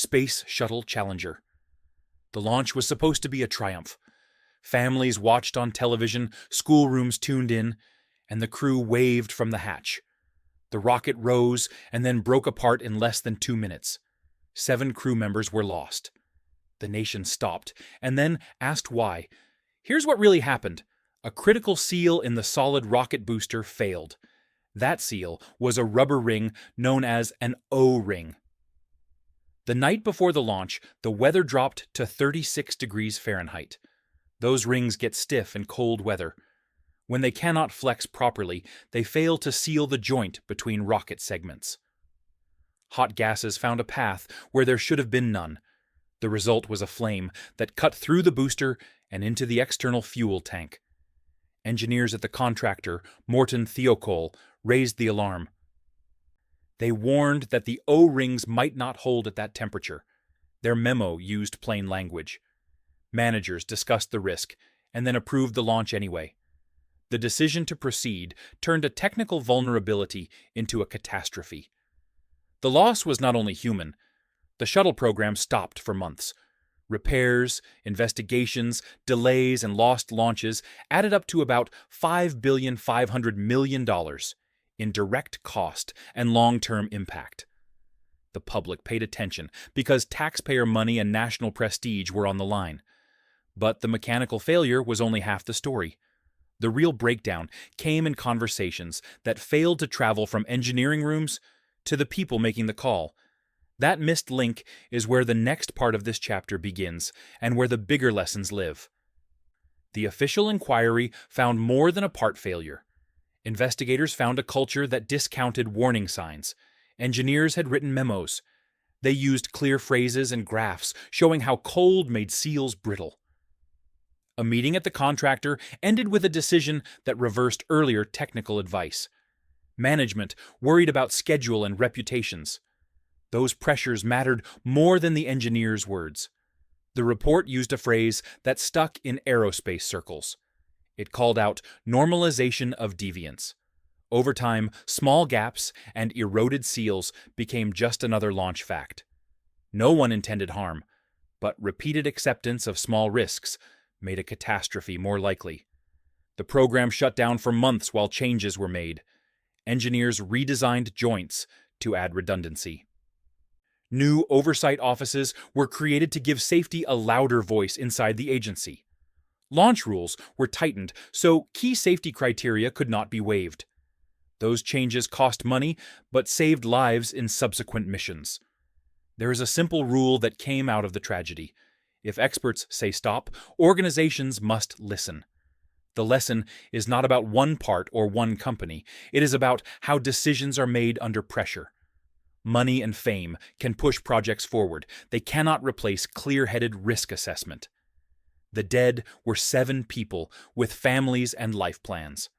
Space Shuttle Challenger. The launch was supposed to be a triumph. Families watched on television, schoolrooms tuned in, and the crew waved from the hatch. The rocket rose and then broke apart in less than 2 minutes. 7 crew members were lost. The nation stopped and then asked why. Here's what really happened. A critical seal in the solid rocket booster failed. That seal was a rubber ring known as an O-ring. The night before the launch, the weather dropped to 36 degrees Fahrenheit. Those rings get stiff in cold weather. When they cannot flex properly, they fail to seal the joint between rocket segments. Hot gases found a path where there should have been none. The result was a flame that cut through the booster and into the external fuel tank. Engineers at the contractor, Morton Thiokol, raised the alarm. They warned that the O-rings might not hold at that temperature. Their memo used plain language. Managers discussed the risk and then approved the launch anyway. The decision to proceed turned a technical vulnerability into a catastrophe. The loss was not only human. The shuttle program stopped for months. Repairs, investigations, delays, and lost launches added up to about $5.5 billion in direct cost and long-term impact. The public paid attention because taxpayer money and national prestige were on the line. But the mechanical failure was only half the story. The real breakdown came in conversations that failed to travel from engineering rooms to the people making the call. That missed link is where the next part of this chapter begins and where the bigger lessons live. The official inquiry found more than a part failure. Investigators found a culture that discounted warning signs. Engineers had written memos. They used clear phrases and graphs showing how cold made seals brittle. A meeting at the contractor ended with a decision that reversed earlier technical advice. Management worried about schedule and reputations. Those pressures mattered more than the engineers' words. The report used a phrase that stuck in aerospace circles. It called out normalization of deviance. Over time, small gaps and eroded seals became just another launch fact. No one intended harm, but repeated acceptance of small risks made a catastrophe more likely. The program shut down for months while changes were made. Engineers redesigned joints to add redundancy. New oversight offices were created to give safety a louder voice inside the agency. Launch rules were tightened so key safety criteria could not be waived. Those changes cost money but saved lives in subsequent missions. There is a simple rule that came out of the tragedy. If experts say stop, organizations must listen. The lesson is not about one part or one company. It is about how decisions are made under pressure. Money and fame can push projects forward. They cannot replace clear-headed risk assessment. The dead were 7 people with families and life plans.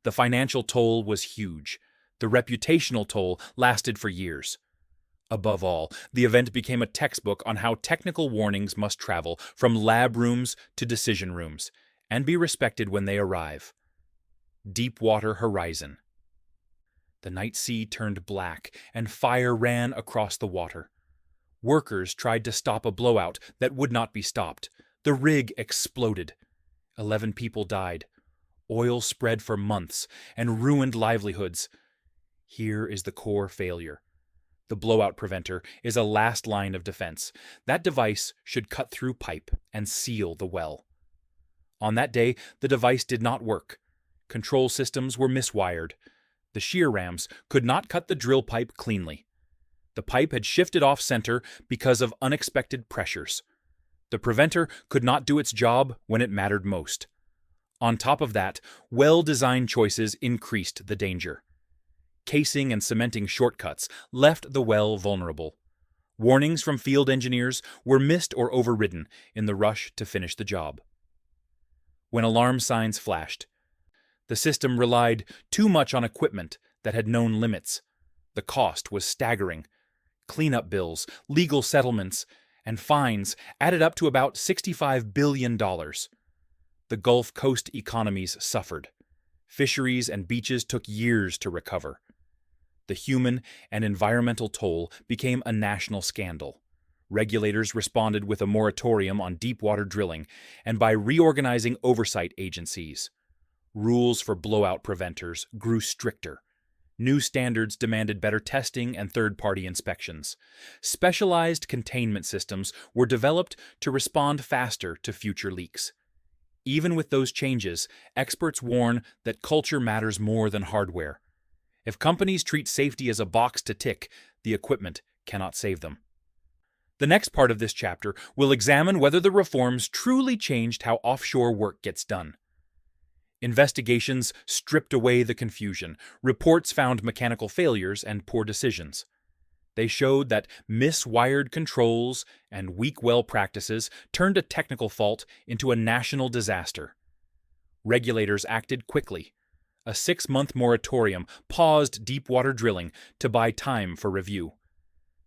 The financial toll was huge. The reputational toll lasted for years. Above all, the event became a textbook on how technical warnings must travel from lab rooms to decision rooms and be respected when they arrive. Deepwater Horizon. The night sea turned black and fire ran across the water. Workers tried to stop a blowout that would not be stopped. The rig exploded. 11 people died. Oil spread for months and ruined livelihoods. Here is the core failure. The blowout preventer is a last line of defense. That device should cut through pipe and seal the well. On that day, the device did not work. Control systems were miswired. The shear rams could not cut the drill pipe cleanly. The pipe had shifted off-center because of unexpected pressures. The preventer could not do its job when it mattered most. On top of that, well-designed choices increased the danger. Casing and cementing shortcuts left the well vulnerable. Warnings from field engineers were missed or overridden in the rush to finish the job. When alarm signs flashed, the system relied too much on equipment that had known limits. The cost was staggering. Cleanup bills, legal settlements, and fines added up to about $65 billion. The Gulf Coast economies suffered. Fisheries and beaches took years to recover. The human and environmental toll became a national scandal. Regulators responded with a moratorium on deep-water drilling and by reorganizing oversight agencies. Rules for blowout preventers grew stricter. New standards demanded better testing and third-party inspections. Specialized containment systems were developed to respond faster to future leaks. Even with those changes, experts warn that culture matters more than hardware. If companies treat safety as a box to tick, the equipment cannot save them. The next part of this chapter will examine whether the reforms truly changed how offshore work gets done. Investigations stripped away the confusion. Reports found mechanical failures and poor decisions. They showed that miswired controls and weak well practices turned a technical fault into a national disaster. Regulators acted quickly. A 6-month moratorium paused deep-water drilling to buy time for review.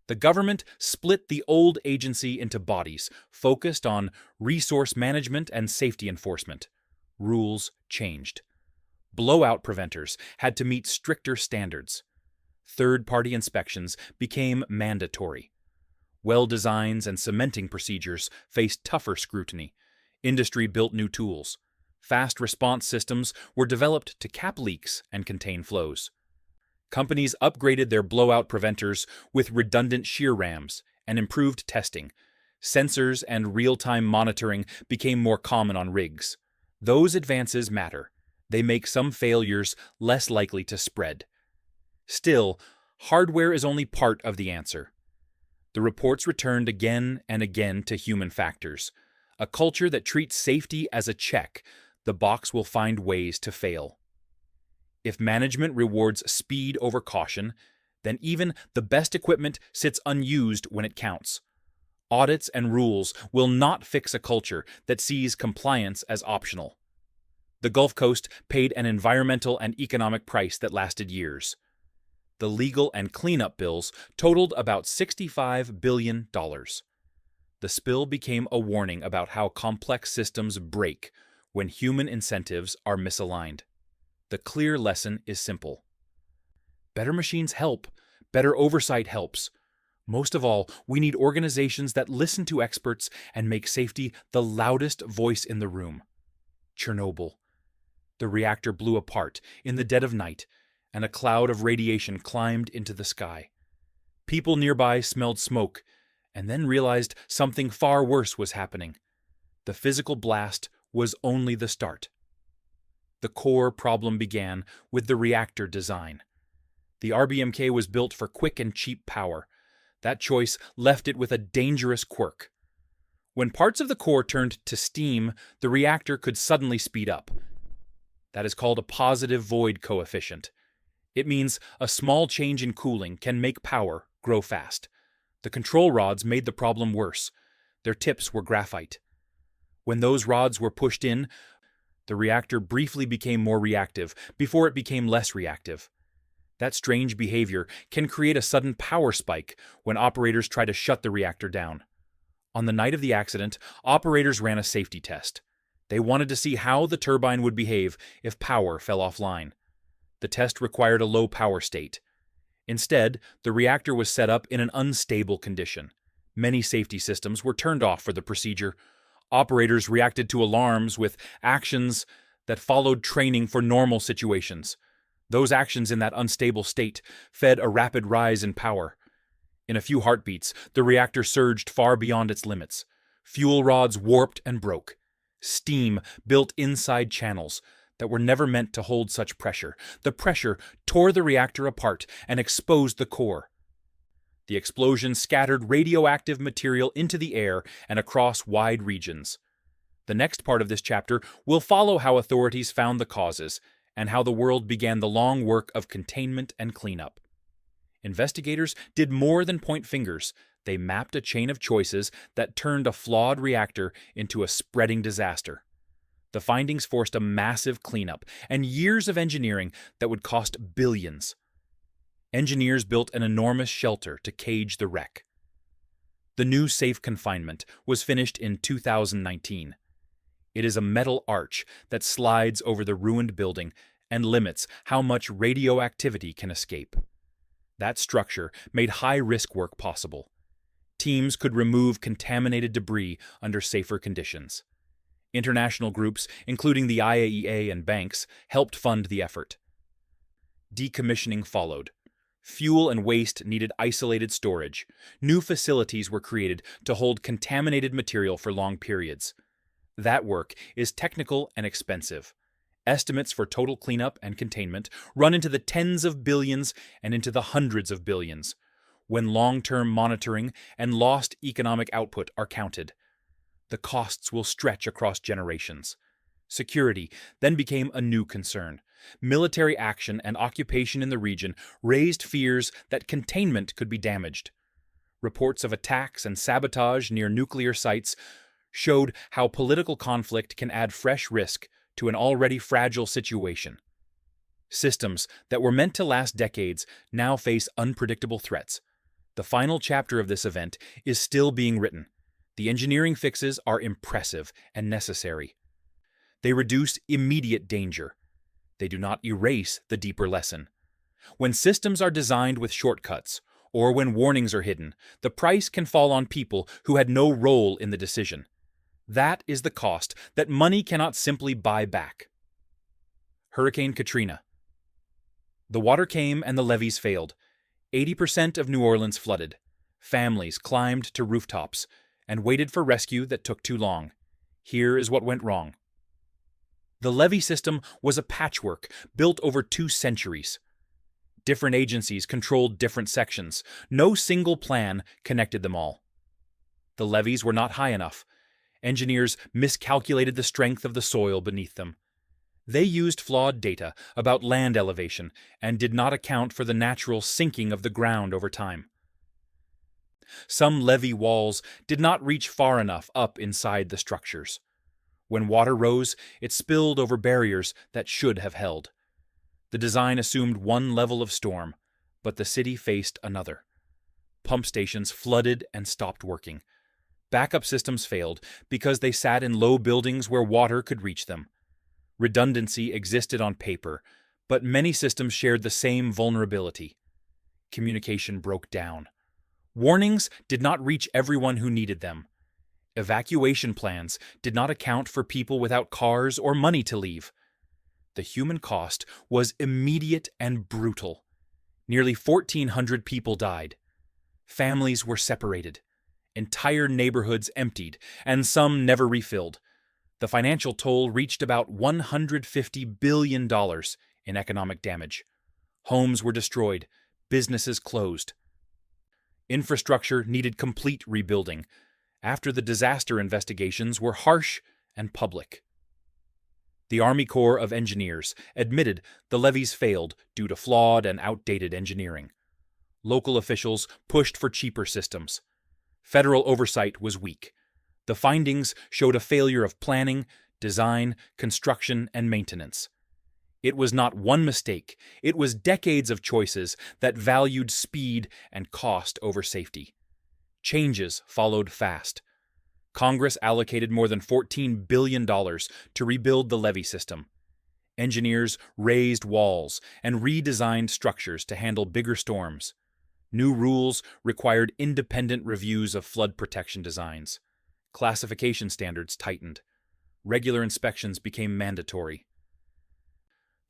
The government split the old agency into bodies focused on resource management and safety enforcement. Rules changed. Blowout preventers had to meet stricter standards. Third-party inspections became mandatory. Well designs and cementing procedures faced tougher scrutiny. Industry built new tools. Fast response systems were developed to cap leaks and contain flows. Companies upgraded their blowout preventers with redundant shear rams and improved testing. Sensors and real-time monitoring became more common on rigs. Those advances matter. They make some failures less likely to spread. Still, hardware is only part of the answer. The reports returned again and again to human factors. A culture that treats safety as a check, the box will find ways to fail. If management rewards speed over caution, then even the best equipment sits unused when it counts. Audits and rules will not fix a culture that sees compliance as optional. The Gulf Coast paid an environmental and economic price that lasted years. The legal and cleanup bills totaled about $65 billion. The spill became a warning about how complex systems break when human incentives are misaligned. The clear lesson is simple. Better machines help. Better oversight helps. Most of all, we need organizations that listen to experts and make safety the loudest voice in the room. Chernobyl. The reactor blew apart in the dead of night, and a cloud of radiation climbed into the sky. People nearby smelled smoke, and then realized something far worse was happening. The physical blast was only the start. The core problem began with the reactor design. The RBMK was built for quick and cheap power. That choice left it with a dangerous quirk. When parts of the core turned to steam, the reactor could suddenly speed up. That is called a positive void coefficient. It means a small change in cooling can make power grow fast. The control rods made the problem worse. Their tips were graphite. When those rods were pushed in, the reactor briefly became more reactive before it became less reactive. That strange behavior can create a sudden power spike when operators try to shut the reactor down. On the night of the accident, operators ran a safety test. They wanted to see how the turbine would behave if power fell offline. The test required a low power state. Instead, the reactor was set up in an unstable condition. Many safety systems were turned off for the procedure. Operators reacted to alarms with actions that followed training for normal situations. Those actions in that unstable state fed a rapid rise in power. In a few heartbeats, the reactor surged far beyond its limits. Fuel rods warped and broke. Steam built inside channels that were never meant to hold such pressure. The pressure tore the reactor apart and exposed the core. The explosion scattered radioactive material into the air and across wide regions. The next part of this chapter will follow how authorities found the causes and how the world began the long work of containment and cleanup. Investigators did more than point fingers. They mapped a chain of choices that turned a flawed reactor into a spreading disaster. The findings forced a massive cleanup and years of engineering that would cost billions. Engineers built an enormous shelter to cage the wreck. The new safe confinement was finished in 2019. It is a metal arch that slides over the ruined building and limits how much radioactivity can escape. That structure made high-risk work possible. teams could remove contaminated debris under safer conditions. International groups, including the IAEA and banks, helped fund the effort. Decommissioning followed. Fuel and waste needed isolated storage. New facilities were created to hold contaminated material for long periods. That work is technical and expensive. Estimates for total cleanup and containment run into the tens of billions and into the hundreds of billions, when long-term monitoring and lost economic output are counted. The costs will stretch across generations. Security then became a new concern. Military action and occupation in the region raised fears that containment could be damaged. Reports of attacks and sabotage near nuclear sites showed how political conflict can add fresh risk to an already fragile situation. Systems that were meant to last decades now face unpredictable threats. The final chapter of this event is still being written. The engineering fixes are impressive and necessary. They reduce immediate danger. They do not erase the deeper lesson. When systems are designed with shortcuts, or when warnings are hidden, the price can fall on people who had no role in the decision. That is the cost that money cannot simply buy back. Hurricane Katrina. The water came and the levees failed. 80% of New Orleans flooded. Families climbed to rooftops and waited for rescue that took too long. Here is what went wrong. The levee system was a patchwork built over 2 centuries. Different agencies controlled different sections. No single plan connected them all. The levees were not high enough. Engineers miscalculated the strength of the soil beneath them. They used flawed data about land elevation and did not account for the natural sinking of the ground over time. Some levee walls did not reach far enough up inside the structures. When water rose, it spilled over barriers that should have held. The design assumed one level of storm, but the city faced another. Pump stations flooded and stopped working. Backup systems failed because they sat in low buildings where water could reach them. Redundancy existed on paper, but many systems shared the same vulnerability. Communication broke down. Warnings did not reach everyone who needed them. Evacuation plans did not account for people without cars or money to leave. The human cost was immediate and brutal. Nearly 1,400 people died. Families were separated. Entire neighborhoods emptied, and some never refilled. The financial toll reached about $150 billion in economic damage. Homes were destroyed, businesses closed. Infrastructure needed complete rebuilding, after the disaster investigations were harsh and public. The Army Corps of Engineers admitted the levees failed due to flawed and outdated engineering. Local officials pushed for cheaper systems. Federal oversight was weak. The findings showed a failure of planning, design, construction, and maintenance. It was not one mistake, it was decades of choices that valued speed and cost over safety. Changes followed fast. Congress allocated more than $14 billion to rebuild the levee system. Engineers raised walls and redesigned structures to handle bigger storms. New rules required independent reviews of flood protection designs. Classification standards tightened. Regular inspections became mandatory.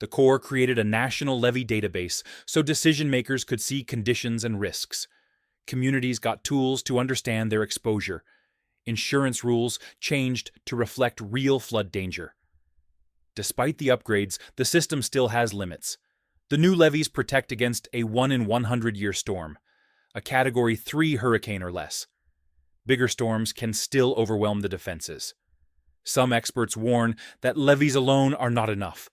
The Corps created a national levee database so decision-makers could see conditions and risks. Communities got tools to understand their exposure. Insurance rules changed to reflect real flood danger. Despite the upgrades, the system still has limits. The new levees protect against a 1-in-100-year storm, a Category 3 hurricane or less. Bigger storms can still overwhelm the defenses. Some experts warn that levees alone are not enough.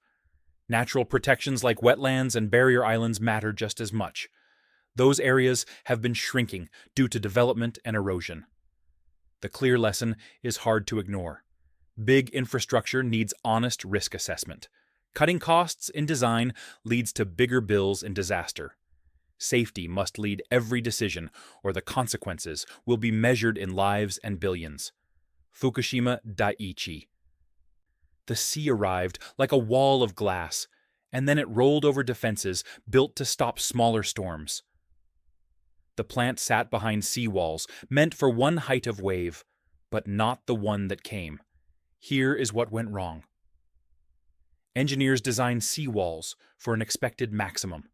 Natural protections like wetlands and barrier islands matter just as much. Those areas have been shrinking due to development and erosion. The clear lesson is hard to ignore. Big infrastructure needs honest risk assessment. Cutting costs in design leads to bigger bills in disaster. Safety must lead every decision, or the consequences will be measured in lives and billions. Fukushima Daiichi. The sea arrived like a wall of glass, and then it rolled over defenses built to stop smaller storms. The The plant sat behind seawalls, meant for one height of wave, but not the one that came. Here is what went wrong. Engineers designed seawalls for an expected maximum.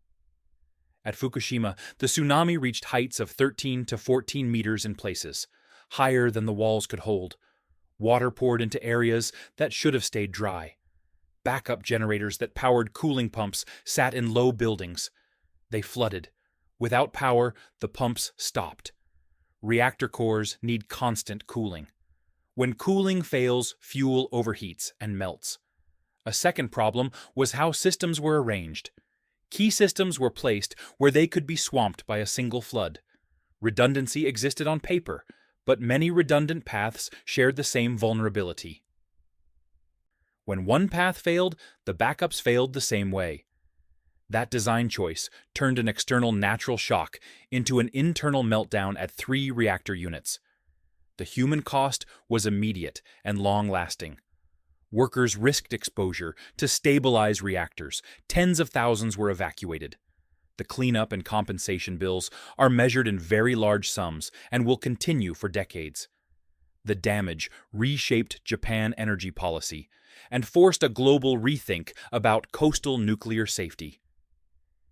At Fukushima, the tsunami reached heights of 13 to 14 meters in places, higher than the walls could hold. Water poured into areas that should have stayed dry. Backup generators that powered cooling pumps sat in low buildings. They flooded. Without power, the pumps stopped. Reactor cores need constant cooling. When cooling fails, fuel overheats and melts. A second problem was how systems were arranged. Key systems were placed where they could be swamped by a single flood. Redundancy existed on paper, but many redundant paths shared the same vulnerability. When one path failed, the backups failed the same way. That design choice turned an external natural shock into an internal meltdown at 3 reactor units. The human cost was immediate and long-lasting. Workers risked exposure to stabilize reactors. Tens of thousands were evacuated. The cleanup and compensation bills are measured in very large sums and will continue for decades. The damage reshaped Japan energy policy and forced a global rethink about coastal nuclear safety.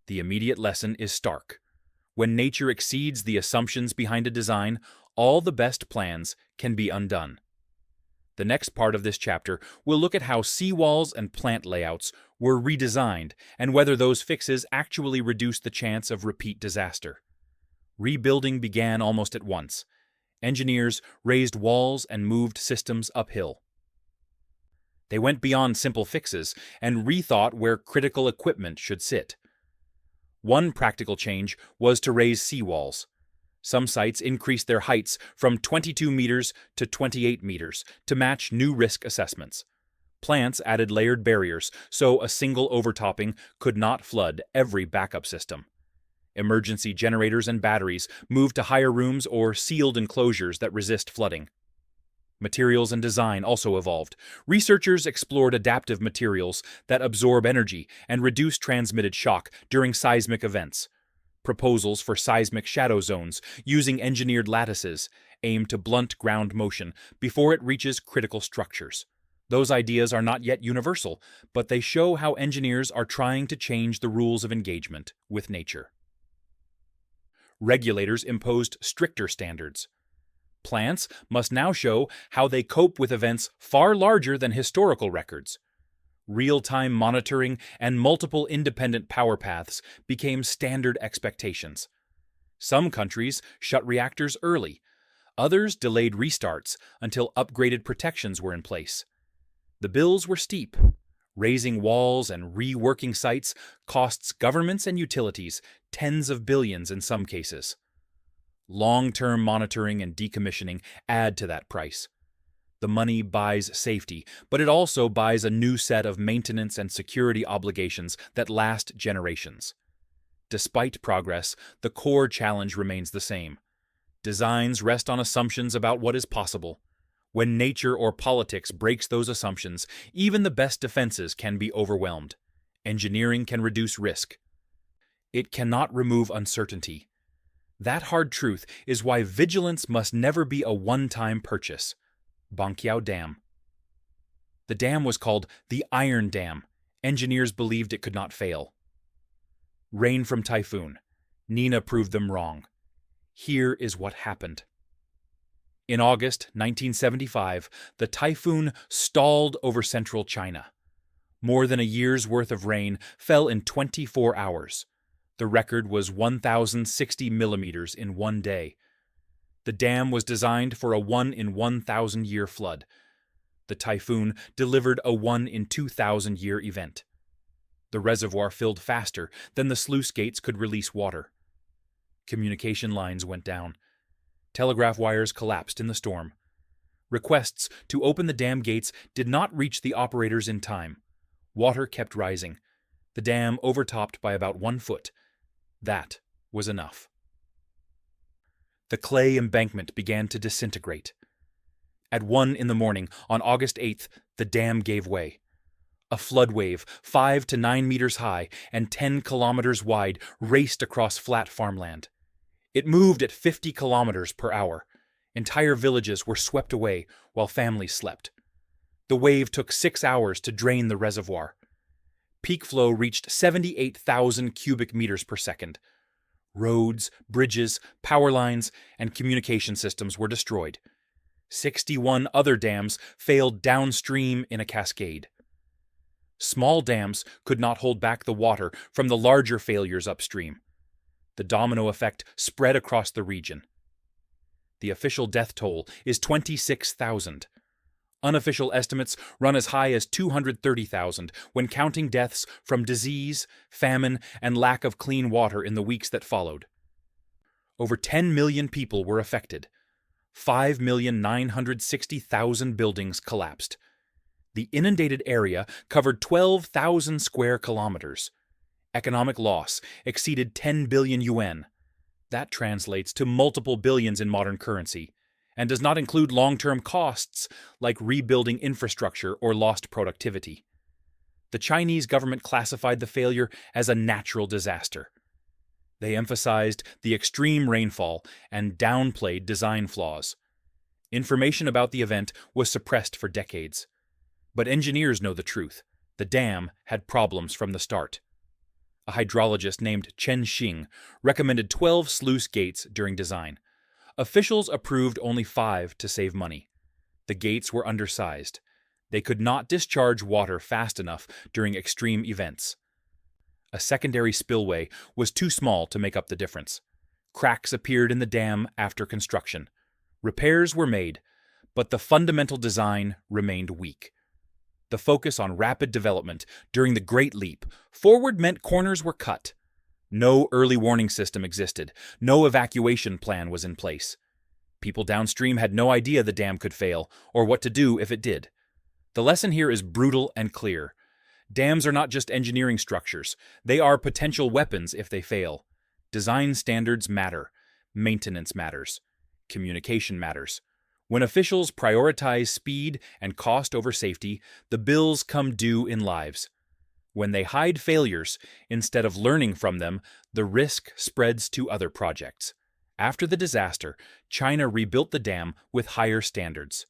The immediate lesson is stark. When nature exceeds the assumptions behind a design, all the best plans can be undone. The next part of this chapter will look at how seawalls and plant layouts were redesigned and whether those fixes actually reduced the chance of repeat disaster. Rebuilding began almost at once. Engineers raised walls and moved systems uphill. They went beyond simple fixes and rethought where critical equipment should sit. One practical change was to raise seawalls. Some sites increased their heights from 22 meters to 28 meters to match new risk assessments. Plants added layered barriers so a single overtopping could not flood every backup system. Emergency generators and batteries moved to higher rooms or sealed enclosures that resist flooding. Materials and design also evolved. Researchers explored adaptive materials that absorb energy and reduce transmitted shock during seismic events. Proposals for seismic shadow zones using engineered lattices aim to blunt ground motion before it reaches critical structures. Those ideas are not yet universal, but they show how engineers are trying to change the rules of engagement with nature. Regulators imposed stricter standards. Plants must now show how they cope with events far larger than historical records. Real-time monitoring and multiple independent power paths became standard expectations. Some countries shut reactors early. Others delayed restarts until upgraded protections were in place. The bills were steep. Raising walls and reworking sites costs governments and utilities tens of billions in some cases. Long-term monitoring and decommissioning add to that price. The money buys safety, but it also buys a new set of maintenance and security obligations that last generations. Despite progress, the core challenge remains the same. Designs rest on assumptions about what is possible. When nature or politics breaks those assumptions, even the best defenses can be overwhelmed. Engineering can reduce risk. It cannot remove uncertainty. That hard truth is why vigilance must never be a one-time purchase. Banqiao Dam. The dam was called the Iron Dam. Engineers believed it could not fail. Rain from typhoon. Nina proved them wrong. Here is what happened. In August 1975, the typhoon stalled over central China. More than a year's worth of rain fell in 24 hours. The record was 1,060 millimeters in one day. The dam was designed for a 1-in-1,000-year flood. The typhoon delivered a 1-in-2,000-year event. The reservoir filled faster than the sluice gates could release water. Communication lines went down. Telegraph wires collapsed in the storm. Requests to open the dam gates did not reach the operators in time. Water kept rising. The dam overtopped by about 1 foot. That was enough. The clay embankment began to disintegrate. At 1 in the morning, on August 8th, the dam gave way. A flood wave, 5 to 9 meters high and 10 kilometers wide, raced across flat farmland. It moved at 50 kilometers per hour. Entire villages were swept away while families slept. The wave took 6 hours to drain the reservoir. Peak flow reached 78,000 cubic meters per second. Roads, bridges, power lines, and communication systems were destroyed. 61 other dams failed downstream in a cascade. Small dams could not hold back the water from the larger failures upstream. The domino effect spread across the region. The official death toll is 26,000. Unofficial estimates run as high as 230,000 when counting deaths from disease, famine, and lack of clean water in the weeks that followed. Over 10 million people were affected. 5,960,000 buildings collapsed. The inundated area covered 12,000 square kilometers. Economic loss exceeded 10 billion yuan. That translates to multiple billions in modern currency, and does not include long-term costs like rebuilding infrastructure or lost productivity. The Chinese government classified the failure as a natural disaster. They emphasized the extreme rainfall and downplayed design flaws. Information about the event was suppressed for decades. But engineers know the truth. The dam had problems from the start. A hydrologist named Chen Xing recommended 12 sluice gates during design. Officials approved only 5 to save money. The gates were undersized. They could not discharge water fast enough during extreme events. A secondary spillway was too small to make up the difference. Cracks appeared in the dam after construction. Repairs were made, but the fundamental design remained weak. The focus on rapid development during the Great Leap forward meant corners were cut. No early warning system existed. No evacuation plan was in place. People downstream had no idea the dam could fail or what to do if it did. The lesson here is brutal and clear. Dams are not just engineering structures. They are potential weapons if they fail. Design standards matter. Maintenance matters. Communication matters. When officials prioritize speed and cost over safety, the bills come due in lives. When they hide failures instead of learning from them, the risk spreads to other projects. After the disaster, China rebuilt the dam with higher standards.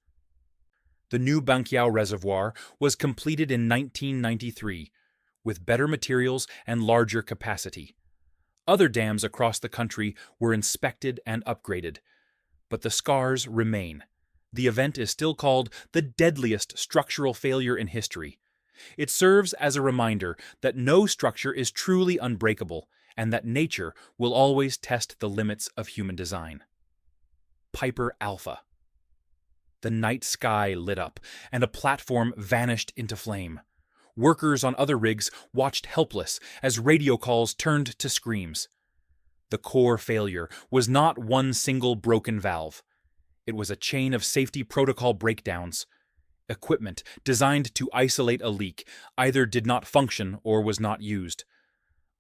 The new Banqiao Reservoir was completed in 1993, with better materials and larger capacity. Other dams across the country were inspected and upgraded, but the scars remain. The event is still called the deadliest structural failure in history. It serves as a reminder that no structure is truly unbreakable and that nature will always test the limits of human design. Piper Alpha. The night sky lit up, and a platform vanished into flame. Workers on other rigs watched helpless as radio calls turned to screams. The core failure was not one single broken valve. It was a chain of safety protocol breakdowns. Equipment designed to isolate a leak either did not function or was not used.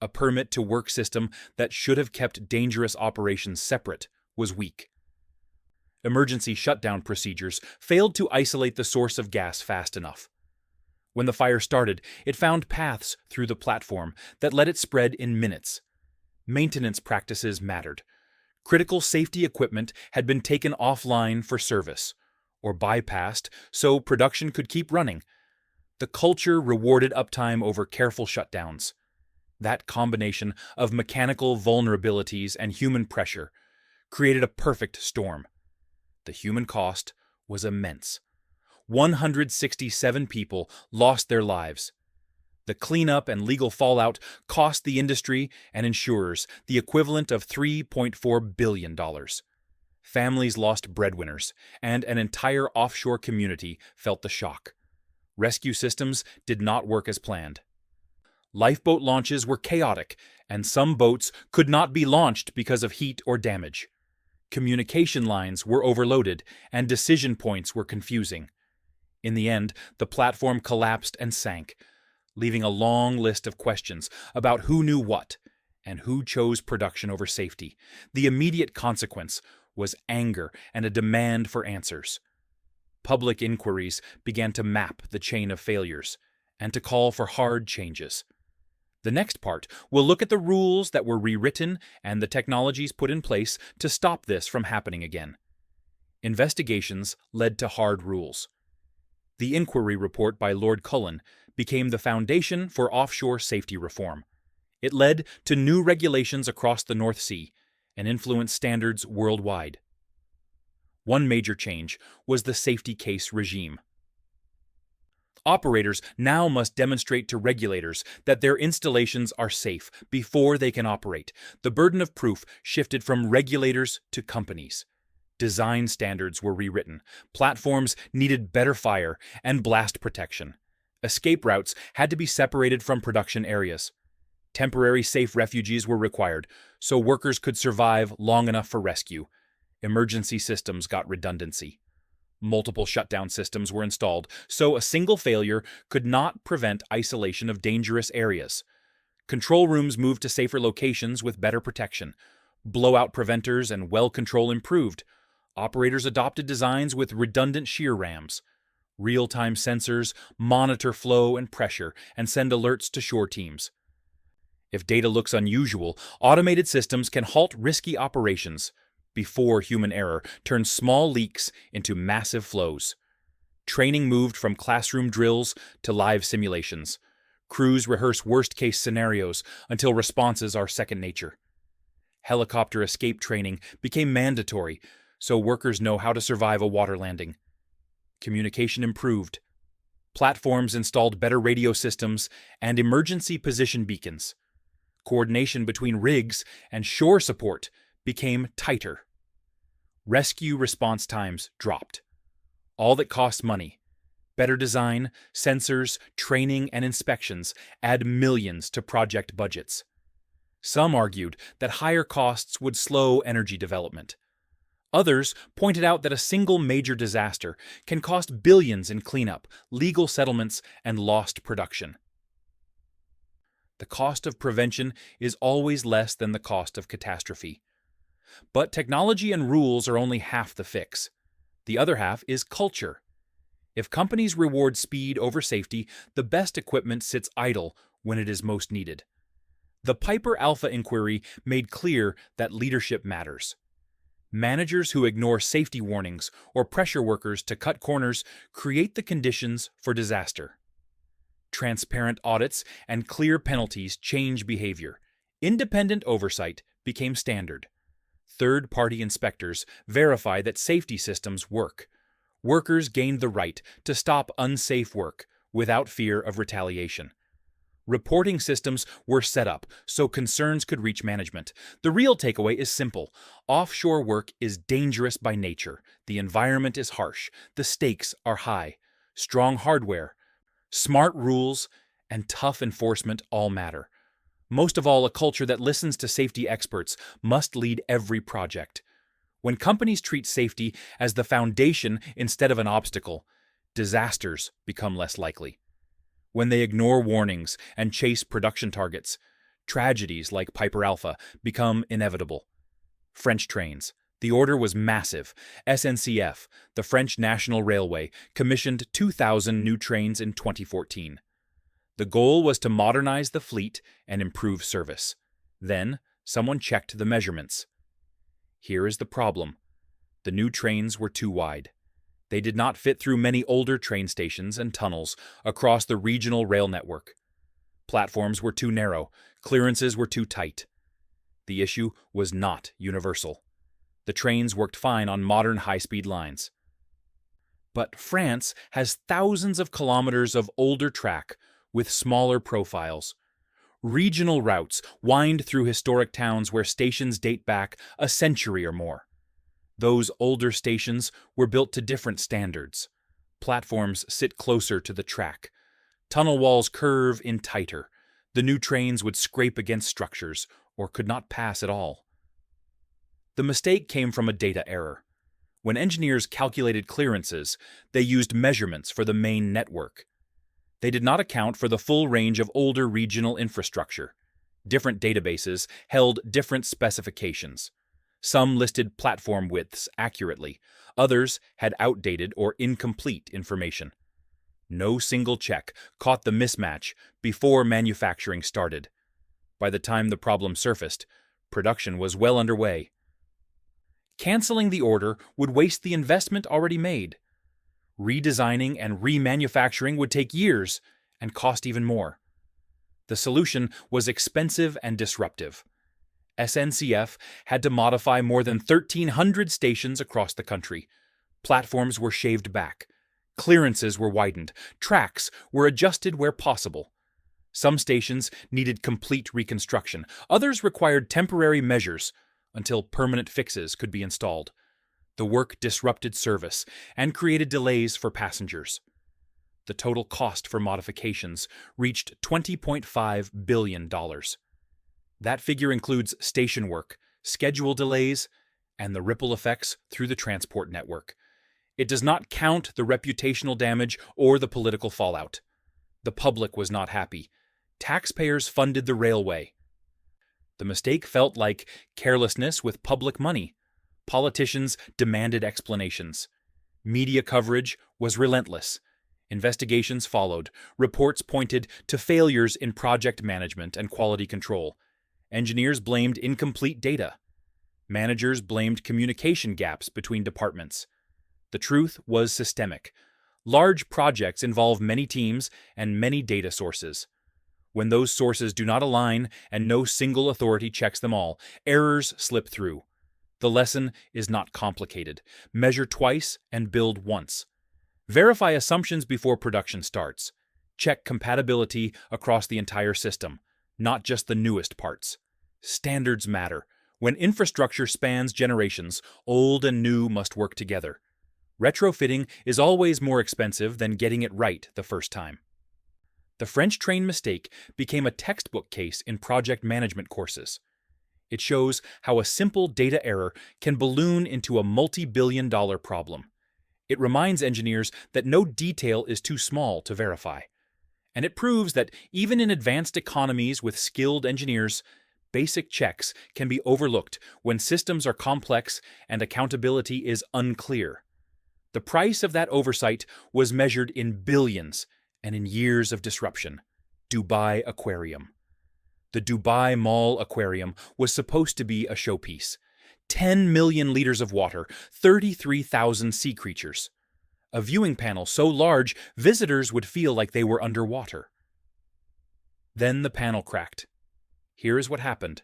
A permit-to-work system that should have kept dangerous operations separate was weak. Emergency shutdown procedures failed to isolate the source of gas fast enough. When the fire started, it found paths through the platform that let it spread in minutes. Maintenance practices mattered. Critical safety equipment had been taken offline for service, or bypassed so production could keep running. The culture rewarded uptime over careful shutdowns. That combination of mechanical vulnerabilities and human pressure created a perfect storm. The human cost was immense. 167 people lost their lives. The cleanup and legal fallout cost the industry and insurers the equivalent of $3.4 billion. Families lost breadwinners, and an entire offshore community felt the shock. Rescue systems did not work as planned. Lifeboat launches were chaotic, and some boats could not be launched because of heat or damage. Communication lines were overloaded, and decision points were confusing. In the end, the platform collapsed and sank, leaving a long list of questions about who knew what and who chose production over safety. The immediate consequence was anger and a demand for answers. Public inquiries began to map the chain of failures and to call for hard changes. The next part will look at the rules that were rewritten and the technologies put in place to stop this from happening again. Investigations led to hard rules. The inquiry report by Lord Cullen became the foundation for offshore safety reform. It led to new regulations across the North Sea and influenced standards worldwide. One major change was the safety case regime. Operators now must demonstrate to regulators that their installations are safe before they can operate. The burden of proof shifted from regulators to companies. Design standards were rewritten. Platforms needed better fire and blast protection. Escape routes had to be separated from production areas. Temporary safe refuges were required so workers could survive long enough for rescue. Emergency systems got redundancy. Multiple shutdown systems were installed, so a single failure could not prevent isolation of dangerous areas. Control rooms moved to safer locations with better protection. Blowout preventers and well control improved. Operators adopted designs with redundant shear rams. Real-time sensors monitor flow and pressure and send alerts to shore teams. If data looks unusual, automated systems can halt risky operations before human error turns small leaks into massive flows. Training moved from classroom drills to live simulations. Crews rehearse worst-case scenarios until responses are second nature. Helicopter escape training became mandatory, so workers know how to survive a water landing. Communication improved. Platforms installed better radio systems and emergency position beacons. Coordination between rigs and shore support became tighter. Rescue response times dropped. All that costs money. Better design, sensors, training, and inspections add millions to project budgets. Some argued that higher costs would slow energy development. Others pointed out that a single major disaster can cost billions in cleanup, legal settlements, and lost production. The cost of prevention is always less than the cost of catastrophe. But technology and rules are only half the fix. The other half is culture. If companies reward speed over safety, the best equipment sits idle when it is most needed. The Piper Alpha inquiry made clear that leadership matters. Managers who ignore safety warnings or pressure workers to cut corners create the conditions for disaster. Transparent audits and clear penalties change behavior. Independent oversight became standard. Third-party inspectors verify that safety systems work. Workers gained the right to stop unsafe work without fear of retaliation. Reporting systems were set up so concerns could reach management. The real takeaway is simple. Offshore work is dangerous by nature. The environment is harsh. The stakes are high. Strong hardware, smart rules, and tough enforcement all matter. Most of all, a culture that listens to safety experts must lead every project. When companies treat safety as the foundation instead of an obstacle, disasters become less likely. When they ignore warnings and chase production targets, tragedies like Piper Alpha become inevitable. French trains. The order was massive. SNCF, the French National Railway, commissioned 2,000 new trains in 2014. The goal was to modernize the fleet and improve service. Then, someone checked the measurements. Here is the problem. The new trains were too wide. They did not fit through many older train stations and tunnels across the regional rail network. Platforms were too narrow. Clearances were too tight. The issue was not universal. The trains worked fine on modern high-speed lines. But France has thousands of kilometers of older track with smaller profiles. Regional routes wind through historic towns where stations date back a century or more. Those older stations were built to different standards. Platforms sit closer to the track. Tunnel walls curve in tighter. The new trains would scrape against structures or could not pass at all. The mistake came from a data error. When engineers calculated clearances, they used measurements for the main network. They did not account for the full range of older regional infrastructure. Different databases held different specifications. Some listed platform widths accurately. Others had outdated or incomplete information. No single check caught the mismatch before manufacturing started. By the time the problem surfaced, production was well underway. Canceling the order would waste the investment already made. Redesigning and remanufacturing would take years and cost even more. The solution was expensive and disruptive. SNCF had to modify more than 1,300 stations across the country. Platforms were shaved back. Clearances were widened. Tracks were adjusted where possible. Some stations needed complete reconstruction. Others required temporary measures until permanent fixes could be installed. The work disrupted service and created delays for passengers. The total cost for modifications reached $20.5 billion. That figure includes station work, schedule delays, and the ripple effects through the transport network. It does not count the reputational damage or the political fallout. The public was not happy. Taxpayers funded the railway. The mistake felt like carelessness with public money. Politicians demanded explanations. Media coverage was relentless. Investigations followed. Reports pointed to failures in project management and quality control. Engineers blamed incomplete data. Managers blamed communication gaps between departments. The truth was systemic. Large projects involve many teams and many data sources. When those sources do not align and no single authority checks them all, errors slip through. The lesson is not complicated. Measure twice and build once. Verify assumptions before production starts. Check compatibility across the entire system, not just the newest parts. Standards matter. When infrastructure spans generations, old and new must work together. Retrofitting is always more expensive than getting it right the first time. The French train mistake became a textbook case in project management courses. It shows how a simple data error can balloon into a multi-billion-dollar problem. It reminds engineers that no detail is too small to verify. And it proves that even in advanced economies with skilled engineers, basic checks can be overlooked when systems are complex and accountability is unclear. The price of that oversight was measured in billions and in years of disruption. Dubai Aquarium. The Dubai Mall Aquarium was supposed to be a showpiece. 10 million liters of water, 33,000 sea creatures. A viewing panel so large, visitors would feel like they were underwater. Then the panel cracked. Here is what happened.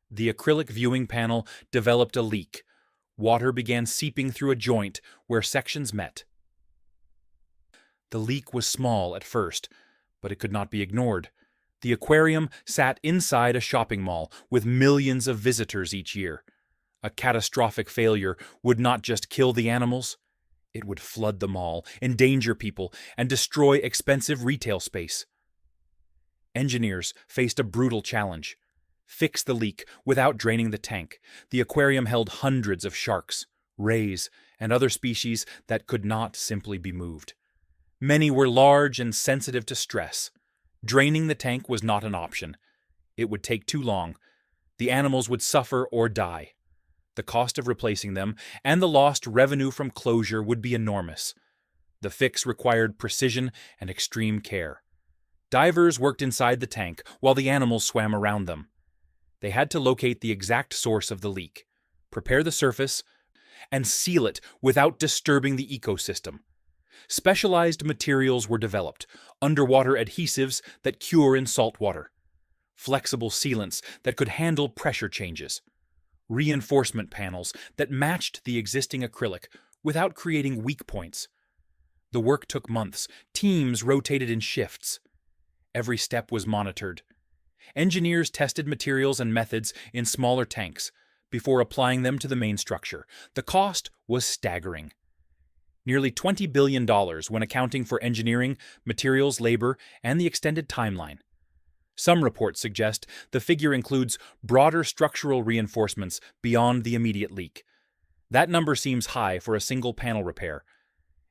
The acrylic viewing panel developed a leak. Water began seeping through a joint where sections met. The leak was small at first, but it could not be ignored. The aquarium sat inside a shopping mall with millions of visitors each year. A catastrophic failure would not just kill the animals, it would flood the mall, endanger people, and destroy expensive retail space. Engineers faced a brutal challenge. Fix the leak without draining the tank. The aquarium held hundreds of sharks, rays, and other species that could not simply be moved. Many were large and sensitive to stress. Draining the tank was not an option. It would take too long. The animals would suffer or die. The cost of replacing them and the lost revenue from closure would be enormous. The fix required precision and extreme care. Divers worked inside the tank while the animals swam around them. They had to locate the exact source of the leak, prepare the surface, and seal it without disturbing the ecosystem. Specialized materials were developed, underwater adhesives that cure in salt water, flexible sealants that could handle pressure changes, reinforcement panels that matched the existing acrylic without creating weak points. The work took months. Teams rotated in shifts. Every step was monitored. Engineers tested materials and methods in smaller tanks before applying them to the main structure. The cost was staggering. Nearly $20 billion when accounting for engineering, materials, labor, and the extended timeline. Some reports suggest the figure includes broader structural reinforcements beyond the immediate leak. That number seems high for a single panel repair.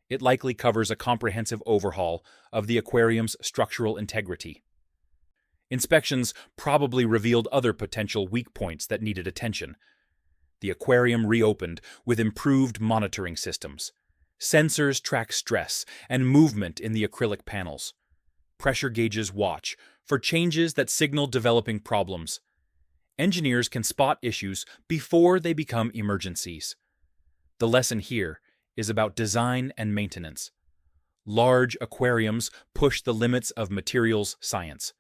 It likely covers a comprehensive overhaul of the aquarium's structural integrity. Inspections probably revealed other potential weak points that needed attention. The aquarium reopened with improved monitoring systems. Sensors track stress and movement in the acrylic panels. Pressure gauges watch for changes that signal developing problems. Engineers can spot issues before they become emergencies. The lesson here is about design and maintenance. Large aquariums push the limits of materials science.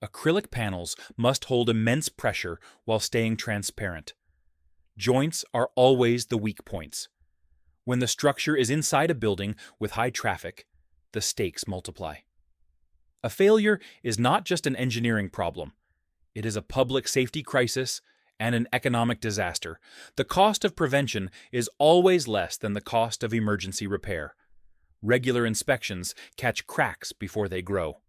Acrylic panels must hold immense pressure while staying transparent. Joints are always the weak points. When the structure is inside a building with high traffic, the stakes multiply. A failure is not just an engineering problem. It is a public safety crisis and an economic disaster. The cost of prevention is always less than the cost of emergency repair. Regular inspections catch cracks before they grow.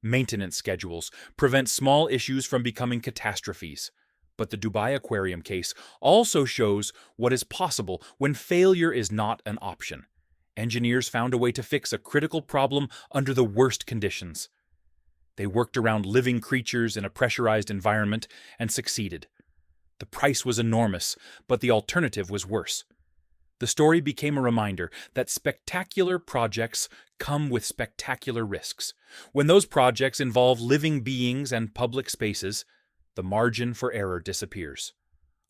Maintenance schedules prevent small issues from becoming catastrophes. But the Dubai Aquarium case also shows what is possible when failure is not an option. Engineers found a way to fix a critical problem under the worst conditions. They worked around living creatures in a pressurized environment and succeeded. The price was enormous, but the alternative was worse. The story became a reminder that spectacular projects come with spectacular risks. When those projects involve living beings and public spaces, the margin for error disappears.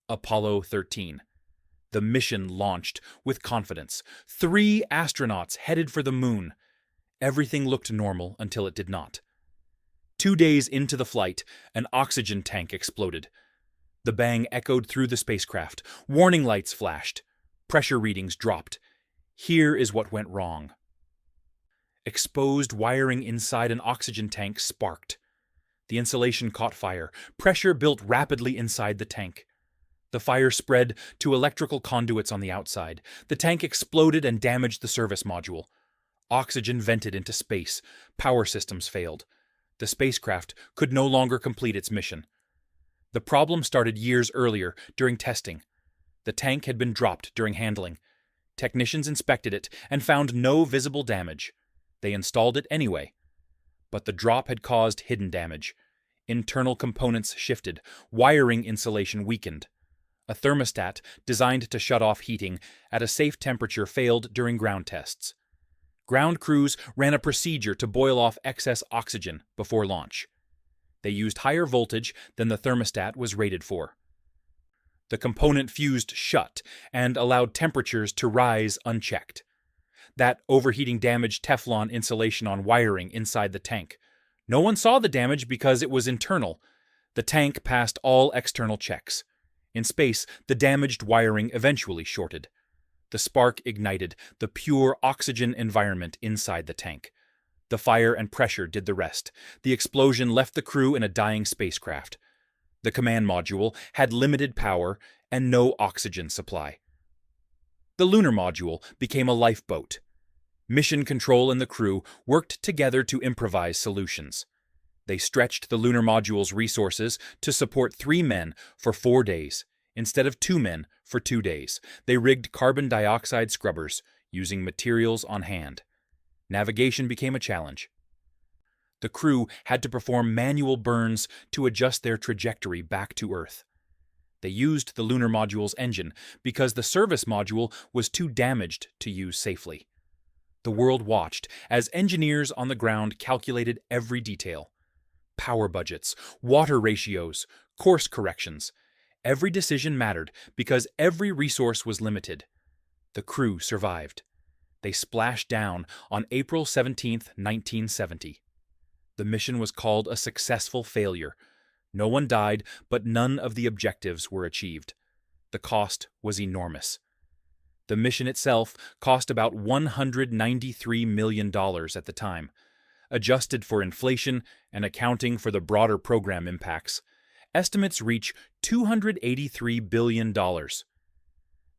Apollo 13. The mission launched with confidence. 3 astronauts headed for the moon. Everything looked normal until it did not. 2 days into the flight, an oxygen tank exploded. The bang echoed through the spacecraft. Warning lights flashed. Pressure readings dropped. Here is what went wrong. Exposed wiring inside an oxygen tank sparked. The insulation caught fire. Pressure built rapidly inside the tank. The fire spread to electrical conduits on the outside. The tank exploded and damaged the service module. Oxygen vented into space. Power systems failed. The spacecraft could no longer complete its mission. The problem started years earlier, during testing. The tank had been dropped during handling. Technicians inspected it and found no visible damage. They installed it anyway. But the drop had caused hidden damage. Internal components shifted. Wiring insulation weakened. A thermostat designed to shut off heating at a safe temperature failed during ground tests. Ground crews ran a procedure to boil off excess oxygen before launch. They used higher voltage than the thermostat was rated for. The component fused shut and allowed temperatures to rise unchecked. That overheating damaged Teflon insulation on wiring inside the tank. No one saw the damage because it was internal. The tank passed all external checks. In space, the damaged wiring eventually shorted. The spark ignited the pure oxygen environment inside the tank. The fire and pressure did the rest. The explosion left the crew in a dying spacecraft. The command module had limited power and no oxygen supply. The lunar module became a lifeboat. Mission control and the crew worked together to improvise solutions. They stretched the lunar module's resources to support 3 men for 4 days, instead of 2 men for 2 days. They rigged carbon dioxide scrubbers, using materials on hand. Navigation became a challenge. The crew had to perform manual burns to adjust their trajectory back to Earth. They used the lunar module's engine because the service module was too damaged to use safely. The world watched as engineers on the ground calculated every detail. Power budgets, water ratios, course corrections. Every decision mattered because every resource was limited. The crew survived. They splashed down on April 17, 1970. The mission was called a successful failure. No one died, but none of the objectives were achieved. The cost was enormous. The mission itself cost about $193 million at the time. Adjusted for inflation and accounting for the broader program impacts, estimates reach $283 billion.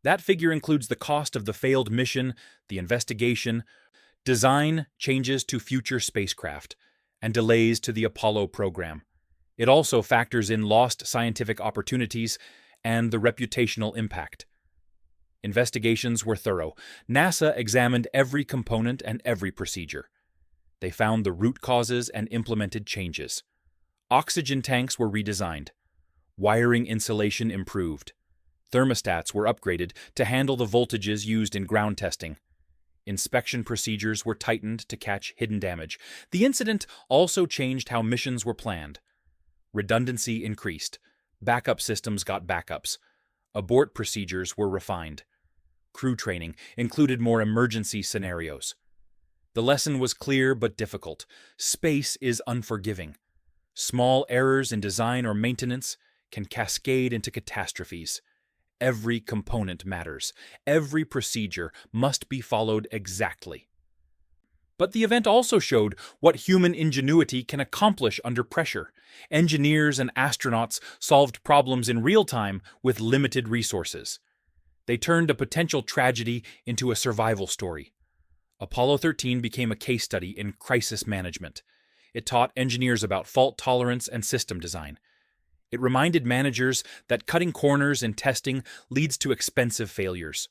That figure includes the cost of the failed mission, the investigation, design changes to future spacecraft, and delays to the Apollo program. It also factors in lost scientific opportunities and the reputational impact. Investigations were thorough. NASA examined every component and every procedure. They found the root causes and implemented changes. Oxygen tanks were redesigned. Wiring insulation improved. Thermostats were upgraded to handle the voltages used in ground testing. Inspection procedures were tightened to catch hidden damage. The incident also changed how missions were planned. Redundancy increased. Backup systems got backups. Abort procedures were refined. Crew training included more emergency scenarios. The lesson was clear but difficult. Space is unforgiving. Small errors in design or maintenance can cascade into catastrophes. Every component matters. Every procedure must be followed exactly. But the event also showed what human ingenuity can accomplish under pressure. Engineers and astronauts solved problems in real time with limited resources. They turned a potential tragedy into a survival story. Apollo 13 became a case study in crisis management. It taught engineers about fault tolerance and system design. It reminded managers that cutting corners in testing leads to expensive failures.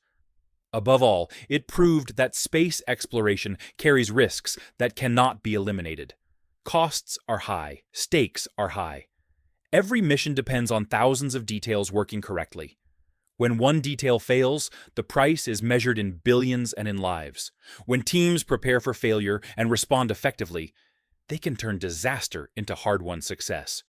Above all, it proved that space exploration carries risks that cannot be eliminated. Costs are high, stakes are high. Every mission depends on thousands of details working correctly. When one detail fails, the price is measured in billions and in lives. When teams prepare for failure and respond effectively, they can turn disaster into hard-won success.